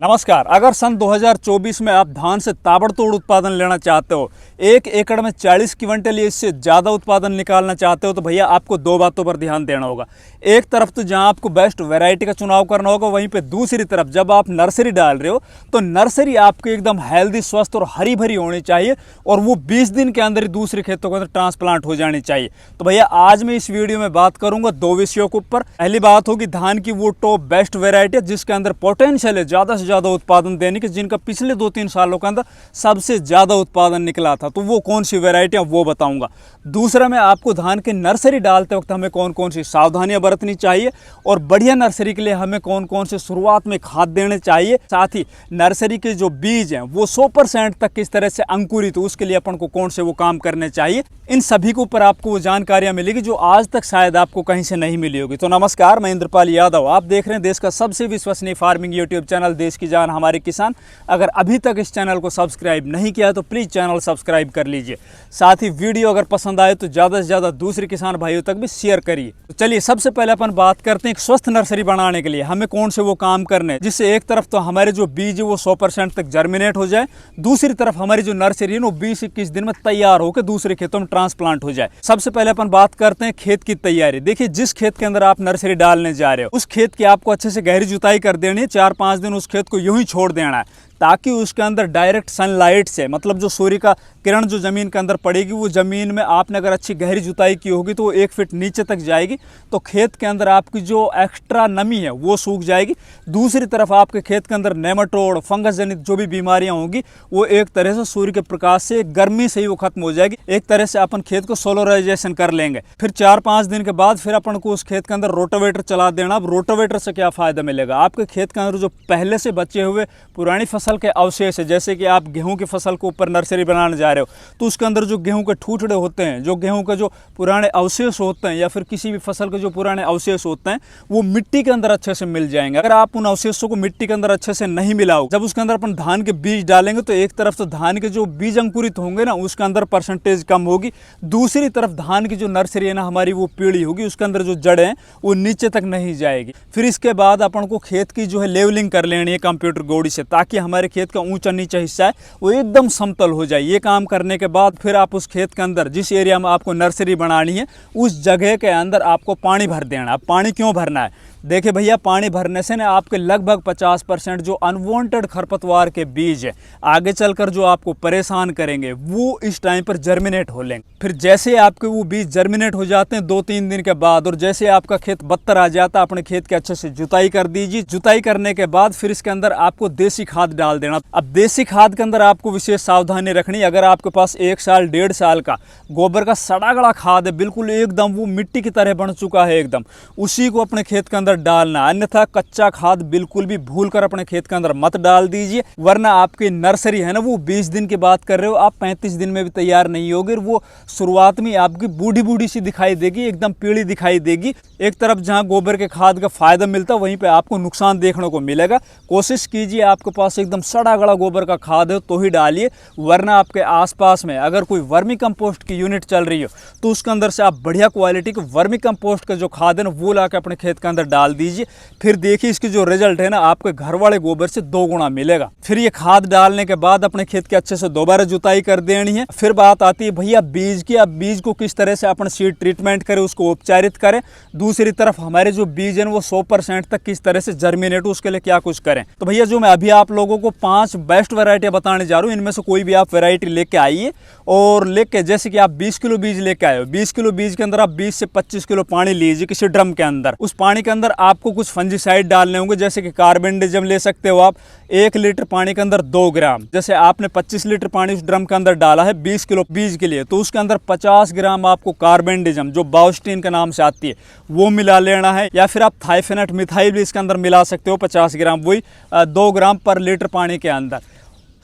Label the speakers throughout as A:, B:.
A: नमस्कार। अगर सन 2024 में आप धान से ताबड़तोड़ उत्पादन लेना चाहते हो, 1 एकड़ में 40 क्विंटल या इससे ज़्यादा उत्पादन निकालना चाहते हो, तो भैया आपको दो बातों पर ध्यान देना होगा। एक तरफ तो जहां आपको बेस्ट वैरायटी का चुनाव करना होगा, वहीं पे दूसरी तरफ जब आप नर्सरी डाल रहे हो तो नर्सरी आपकी एकदम हेल्दी, स्वस्थ और हरी भरी होनी चाहिए और वो 20 दिन के अंदर ही दूसरे खेतों के अंदर ट्रांसप्लांट हो जानी चाहिए। तो भैया आज मैं इस वीडियो में बात करूंगा दो विषयों के ऊपर। पहली बात होगी धान की वो टॉप बेस्ट वैरायटी है जिसके अंदर पोटेंशियल है ज़्यादा से ज़्यादा उत्पादन देने की, जिनका पिछले 2-3 सालों के अंदर सबसे ज़्यादा उत्पादन निकला था, तो वो कौन सी वैरायटी है वो बताऊंगा। दूसरा मैं आपको धान की नर्सरी डालते वक्त हमें कौन कौन सी सावधानियां बरतनी चाहिए और बढ़िया नर्सरी के लिए हमें कौन कौन से शुरुआत में खाद देने चाहिए, साथ ही नर्सरी के जो बीज हैं वो 100% तक किस तरह से अंकुरित हो, उसके लिए अपन को कौन से वो काम करने चाहिए। इन सभी के ऊपर आपको वो जानकारियां मिलेगी जो आज तक शायद आपको कहीं से नहीं मिली होगी। तो नमस्कार, मैं इंद्रपाल यादव, आप देख रहे हैं देश का सबसे विश्वसनीय फार्मिंग यूट्यूब चैनल देश की जान हमारे किसान। अगर अभी तक इस चैनल को सब्सक्राइब नहीं किया तो प्लीज़ चैनल सब्सक्राइब कर लीजिए। साथ ही वीडियो अगर पसंद आए तो ज़्यादा से ज़्यादा दूसरे किसान भाइयों तक भी शेयर करिए। तो चलिए सबसे पहले अपन बात करते हैं एक स्वस्थ नर्सरी बनाने के लिए हमें कौन से वो काम करने हैं, जिससे एक तरफ तो हमारे जो बीज है वो 100% तक जर्मिनेट हो जाए, दूसरी तरफ हमारी जो नर्सरी है वो 20-21 दिन में तैयार होकर दूसरे खेतों में ट्रांसप्लांट हो जाए। सबसे पहले अपन बात करते हैं खेत की तैयारी। देखिए, जिस खेत के अंदर आप नर्सरी डालने जा रहे हो उस खेत की आपको अच्छे से गहरी जुताई कर देनी है। 4-5 दिन उस खेत को यूं ही छोड़ देना है ताकि उसके अंदर डायरेक्ट सनलाइट से, मतलब जो सूर्य का किरण जो ज़मीन के अंदर पड़ेगी वो ज़मीन में आपने अगर अच्छी गहरी जुताई की होगी तो वो 1 फीट नीचे तक जाएगी, तो खेत के अंदर आपकी जो एक्स्ट्रा नमी है वो सूख जाएगी। दूसरी तरफ आपके खेत के अंदर नेमाटोड, फंगस जनित जो भी बीमारियां होंगी वो एक तरह से सूर्य के प्रकाश से, गर्मी से ही वो खत्म हो जाएगी। एक तरह से अपन खेत को सोलराइजेशन कर लेंगे। फिर 4-5 दिन के बाद फिर अपन को उस खेत के अंदर रोटावेटर चला देना। अब रोटावेटर से क्या फ़ायदा मिलेगा, आपके खेत के अंदर जो पहले से बचे हुए पुरानी फसल के अवशेष है, जैसे कि आप गेहूं की फसल के ऊपर नर्सरी बनाने जा रहे हो तो उसके अंदर जो गेहूं के ठूठड़े होते हैं, जो गेहूं के जो पुराने अवशेष होते हैं या फिर किसी भी फसल के जो पुराने अवशेष होते हैं वो मिट्टी के अंदर अच्छे से मिल जाएंगे। अगर आप उन अवशेषों को मिट्टी के अंदर अच्छे से नहीं मिलाओ, जब उसके अंदर अपन धान के बीज डालेंगे तो एक तरफ तो धान के जो बीज अंकुरित होंगे ना उसके अंदर परसेंटेज कम होगी, दूसरी तरफ धान की जो नर्सरी है ना हमारी वो पीढ़ी होगी, उसके अंदर जो जड़ें हैं वो नीचे तक नहीं जाएगी। फिर इसके बाद अपन को खेत की जो है लेवलिंग कर लेनी है कंप्यूटर गोड़ी से, ताकि हमारे खेत का ऊंचा नीचा हिस्सा है वो एकदम समतल हो जाए। ये काम करने के बाद फिर आप उस खेत के अंदर जिस एरिया में आपको नर्सरी बनानी है उस जगह के अंदर आपको पानी भर देना है। पानी क्यों भरना है, देखिए भैया, पानी भरने से ना आपके लगभग 50% जो अनवांटेड खरपतवार के बीज है आगे चलकर जो आपको परेशान करेंगे वो इस टाइम पर जर्मिनेट हो लेंगे। फिर जैसे आपके वो बीज जर्मिनेट हो जाते हैं 2-3 दिन के बाद, और जैसे आपका खेत बत्तर आ जाता है, अपने खेत के अच्छे से जुताई कर दीजिए। जुताई करने के बाद फिर इसके अंदर आपको देसी खाद डाल देना। अब देसी खाद के अंदर आपको विशेष सावधानी रखनी। अगर आपके पास 1 साल 1.5 साल का गोबर का सड़ा गला खाद है, बिल्कुल एकदम वो मिट्टी की तरह बन चुका है एकदम, उसी को अपने खेत के अंदर डालना। अन्यथा कच्चा खाद बिल्कुल भी भूलकर अपने खेत के अंदर मत डाल दीजिए, वरना आपकी नर्सरी है ना वो 20 दिन की बात कर रहे हो, आप 35 दिन में भी तैयार नहीं होगी। वो शुरुआत में आपकी बूढ़ी बूढ़ी सी दिखाई देगी, एकदम पीली दिखाई देगी। एक तरफ जहां गोबर के खाद का फायदा मिलता है वहीं पे आपको नुकसान देखने को मिलेगा। कोशिश कीजिए आपके पास एकदम सड़ा गला गोबर का खाद है तो ही डालिए, वरना आपके आसपास में अगर कोई वर्मी कंपोस्ट की यूनिट चल रही हो तो उसके अंदर से आप बढ़िया क्वालिटी के वर्मी कंपोस्ट का जो खाद है ना वो ला के अपने खेत के अंदर डाल दीजिए। फिर देखिए इसकी जो रिजल्ट है ना आपके घर वाले गोबर से 2 गुना मिलेगा। फिर ये खाद डालने के बाद अपने खेत के अच्छे से दोबारा जुताई कर देनी है। फिर बात आती है भैया बीज की। अब बीज को किस तरह से अपन सीड ट्रीटमेंट करें, उसको उपचारित करें, दूसरी तरफ हमारे जो बीज है वो 100% तक किस तरह से जर्मिनेट हो, उसके लिए क्या कुछ करें। तो भैया जो मैं अभी आप लोगों को 5 बेस्ट वैरायटियां बताने जा रहा हूँ, इनमें से कोई भी आप वैरायटी लेके आइए और लेके, जैसे कि आप 20 किलो बीज लेके आए हो, 20 किलो बीज के अंदर आप 20 से 25 किलो पानी लीजिए किसी ड्रम के अंदर। उस पानी के अंदर आपको कुछ फंजीसाइड डालने होंगे, जैसे कि कार्बेंडिजम ले सकते हो आप। 1 लीटर पानी के अंदर 2 ग्राम, जैसे आपने 25 लीटर पानी उस ड्रम के अंदर डाला है 20 किलो बीज के लिए, तो उसके अंदर 50 ग्राम आपको कार्बेंडिजम जो बाउस्टीन के नाम से आती है वो मिला लेना है, या फिर आप थाइफेनेट मिथाइल भी इसके अंदर मिला सकते हो 50 ग्राम, वही 2 ग्राम पर लीटर पानी के अंदर।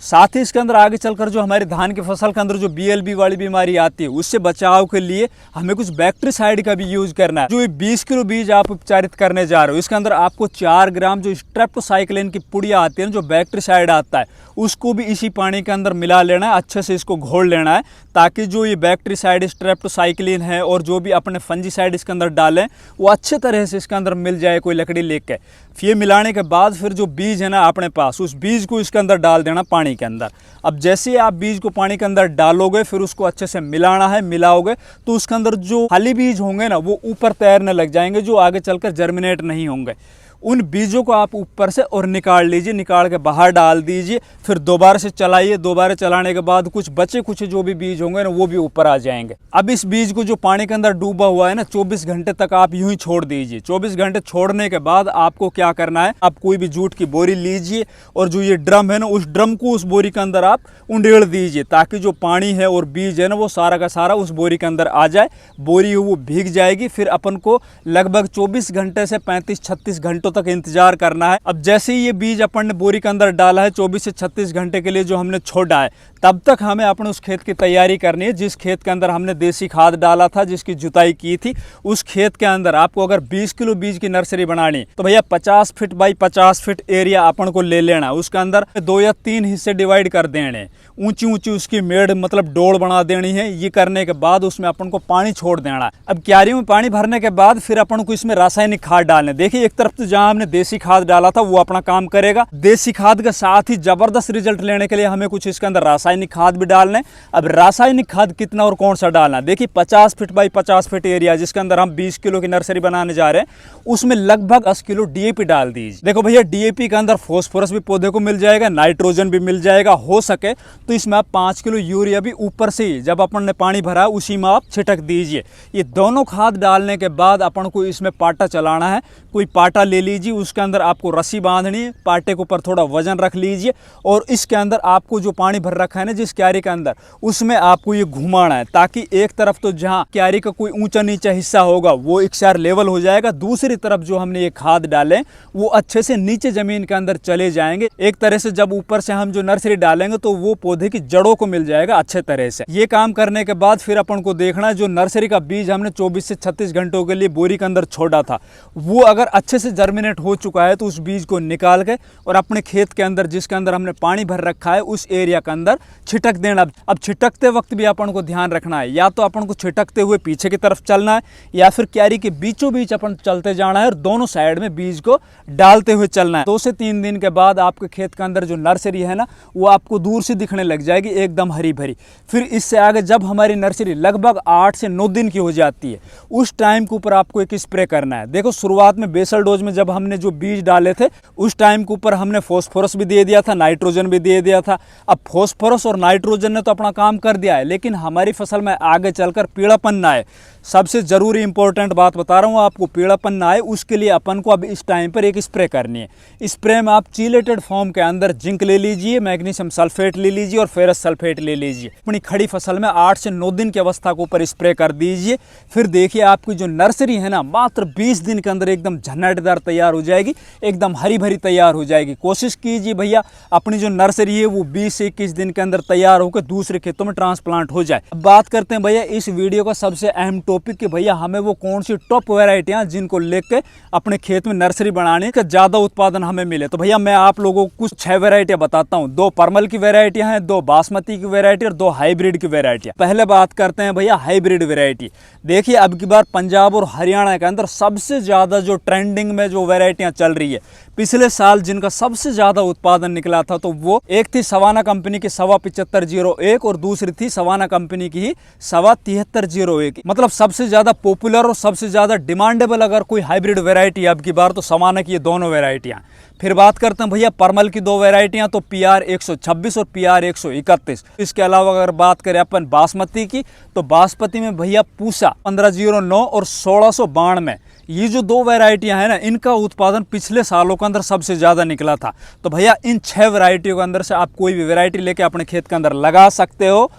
A: साथ ही इसके अंदर आगे चलकर जो हमारी धान की फसल के अंदर जो BLB वाली बीमारी आती है उससे बचाव के लिए हमें कुछ बैक्टीसाइड का भी यूज करना है। जो ये 20 किलो बीज आप उपचारित करने जा रहे हो इसके अंदर आपको 4 ग्राम जो स्ट्रेप्टोसाइक्लिन की पुड़िया आती है, जो बैक्टीसाइड आता है, उसको भी इसी पानी के अंदर मिला लेना है, अच्छे से इसको घोल लेना है, ताकि जो ये बैक्टीसाइड स्ट्रेप्टोसाइक्लिन है और जो भी अपने फंजीसाइड इसके अंदर डालें वो अच्छे तरह से इसके अंदर मिल जाए कोई लकड़ी लेके। ये मिलाने के बाद फिर जो बीज है ना अपने पास, उस बीज को इसके अंदर डाल देना पानी के अंदर। अब जैसे ही आप बीज को पानी के अंदर डालोगे फिर उसको अच्छे से मिलाना है, मिलाओगे तो उसके अंदर जो खाली बीज होंगे ना वो ऊपर तैरने लग जाएंगे, जो आगे चलकर जर्मिनेट नहीं होंगे। उन बीजों को आप ऊपर से और निकाल लीजिए, निकाल के बाहर डाल दीजिए, फिर दोबारा से चलाइए। दोबारा चलाने के बाद कुछ बचे कुछ जो भी बीज होंगे ना वो भी ऊपर आ जाएंगे। अब इस बीज को जो पानी के अंदर डूबा हुआ है ना 24 घंटे तक आप यूं ही छोड़ दीजिए। 24 घंटे छोड़ने के बाद आपको क्या करना है, आप कोई भी जूट की बोरी लीजिए और जो ये ड्रम है ना उस ड्रम को उस बोरी के अंदर आप उंडेड़ दीजिए, ताकि जो पानी है और बीज है ना वो सारा का सारा उस बोरी के अंदर आ जाए। बोरी वो भीग जाएगी। फिर अपन को लगभग 24 घंटे से 35-36 घंटों तक इंतजार करना है। अब जैसे ही ये बीज अपन ने बोरी के अंदर डाला है 24 से 36 घंटे के लिए जो हमने छोड़ा है, तब तक हमें अपने उस खेत की तैयारी करनी है जिस खेत के अंदर हमने देसी खाद डाला था, जिसकी जुताई की थी। उस खेत के अंदर आपको अगर 20 किलो बीज की नर्सरी बनानी तो भैया 50 फीट बाई 50 फीट एरिया अपन को ले लेना। उसके अंदर 2 या 3 हिस्से डिवाइड कर देने, ऊंची ऊंची उसकी मेड़ मतलब डोड़ बना देनी है। ये करने के बाद उसमें अपन को पानी छोड़ देना है। अब क्यारियों में पानी भरने के बाद फिर अपन को इसमें रासायनिक खाद डालने। देखिए एक तरफ तो जहां हमने देसी खाद डाला था वो अपना काम करेगा, देसी खाद के साथ ही जबरदस्त रिजल्ट लेने के लिए हमें कुछ इसके अंदर रासायनिक खाद भी डालने। अब रासायनिक खाद कितना और कौन सा डालना, देखिए 50 फीट बाई 50 फीट एरिया जिसके अंदर हम 20 किलो की नर्सरी बनाने जा रहे हैं उसमें लगभग 10 किलो DAP डाल दीजिए। देखो भैया DAP के अंदर फॉस्फोरस भी पौधे को मिल जाएगा, नाइट्रोजन भी मिल जाएगा। हो सके तो इसमें आप 5 किलो यूरिया भी ऊपर से ही जब अपन ने पानी भरा उसी में आप छिटक दीजिए। ये दोनों खाद डालने के बाद अपन को इसमें पाटा चलाना है। कोई पाटा ले लीजिए, उसके अंदर आपको रस्सी बांधनी है, पाटे के ऊपर थोड़ा वजन रख लीजिए और इसके अंदर आपको जो पानी भर रखा है ना जिस क्यारी के अंदर उसमें आपको ये घुमाना है, ताकि एक तरफ तो जहाँ क्यारी का कोई ऊंचा नीचा हिस्सा होगा वो एक सार लेवल हो जाएगा, दूसरी तरफ जो हमने ये खाद डाले वो अच्छे से नीचे जमीन के अंदर चले जाएंगे। एक तरह से जब ऊपर से हम जो नर्सरी डालेंगे तो वो पौधे की जड़ों को मिल जाएगा अच्छे तरह से। ये काम करने के बाद फिर अपन को देखना है जो नर्सरी का बीज हमने 24 से 36 घंटों के लिए बोरी के अंदर छोड़ा था वो अगर अच्छे से जर्मिनेट हो चुका है तो उस बीज को निकाल के और अपने खेत के अंदर जिसके अंदर हमने पानी भर रखा है उस एरिया के अंदर छिटक देना। अब छिटकते वक्त भी अपन को ध्यान रखना है, या तो अपन को छिटकते हुए पीछे की तरफ चलना है या फिर क्यारी के बीचों बीच अपन चलते जाना है और दोनों साइड में बीज को डालते हुए चलना है। 2 से 3 दिन के बाद आपके खेत के अंदर जो नर्सरी है ना वो आपको दूर से दिखने लग जाएगी एकदम हरी भरी। फिर इससे आगे जब हमारी नर्सरी लगभग 8 से 9 दिन की हो जाती है उस टाइम के ऊपर आपको एक स्प्रे करना है। देखो शुरुआत में बेसल डोज में जब हमने जो बीज डाले थे उस टाइम के ऊपर हमने फॉस्फोरस भी दे दिया था, नाइट्रोजन भी दे दिया था। अब फॉस्फोरस और नाइट्रोजन ने तो अपना काम कर दिया है, लेकिन हमारी फसल में आगे चलकर पीलापन ना आए, सबसे जरूरी इंपॉर्टेंट बात बता रहा हूँ आपको, पीलापन ना आए उसके लिए अपन को अब इस टाइम पर एक स्प्रे करनी है। स्प्रे में आप चीलेटेड फॉर्म के अंदर जिंक ले लीजिए, मैग्नीशियम सल्फेट ले लीजिए और फेरस सल्फेट ले लीजिए। अपनी खड़ी फसल में 8 से 9 दिन की अवस्था के ऊपर स्प्रे कर दीजिए। फिर देखिए आपकी जो नर्सरी है ना मात्र 20 दिन के अंदर एकदम झन्नाटेदार तैयार हो जाएगी, एकदम हरी भरी तैयार हो जाएगी। कोशिश कीजिए भैया अपनी जो नर्सरी है वो 20 से 21 दिन के अंदर तैयार होकर दूसरे खेतों में ट्रांसप्लांट हो जाए। अब बात करते हैं भैया इस वीडियो का सबसे अहम टॉपिक कि भैया हमें वो कौन सी टॉप वेराइटियां जिनको लेके अपने खेत में नर्सरी बनाने का ज्यादा उत्पादन हमें मिले। तो भैया मैं आप लोगों को कुछ 6 वेराइटियां बताता हूं। 2 परमल की वेराइटियां हैं, 2 बासमती की वेराइटी और 2 हाइब्रिड की वेराइटियां। पहले बात करते हैं भैया हाइब्रिड वेराइटी। देखिए अब की बार पंजाब और हरियाणा के अंदर सबसे ज्यादा जो ट्रेंडिंग में जो वेराइटियां चल रही है, पिछले साल जिनका सबसे ज्यादा उत्पादन निकला था तो वो एक थी सवाना कंपनी की 7501 और दूसरी थी सवाना कंपनी की ही 7301। मतलब सबसे ज्यादा पॉपुलर और सबसे ज्यादा डिमांडेबल अगर कोई हाइब्रिड वेराइटी अब की बार तो सवाना की ये दोनों वेराइटियां। फिर बात करते हैं भैया परमल की 2 वेराइटियां, तो PR 126 और PR 131। इसके अलावा अगर बात करें अपन बासमती की तो बासमती में भैया पूसा 1509 और 1692, ये जो 2 वेराइटियां हैं ना इनका उत्पादन पिछले सालों के अंदर सबसे ज़्यादा निकला था। तो भैया इन 6 वेराइटियों के अंदर से आप कोई भी वेराइटी लेके अपने खेत के अंदर लगा सकते हो।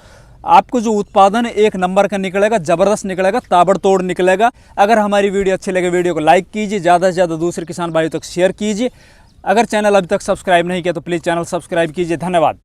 A: आपको जो उत्पादन है 1 नंबर का निकलेगा, ज़बरदस्त निकलेगा, ताबड़तोड़ निकलेगा। अगर हमारी वीडियो अच्छी लगे वीडियो को लाइक कीजिए, ज़्यादा से ज़्यादा दूसरे किसान भाइयों तक शेयर कीजिए। अगर चैनल अभी तक सब्सक्राइब नहीं किया तो प्लीज़ चैनल सब्सक्राइब कीजिए। धन्यवाद।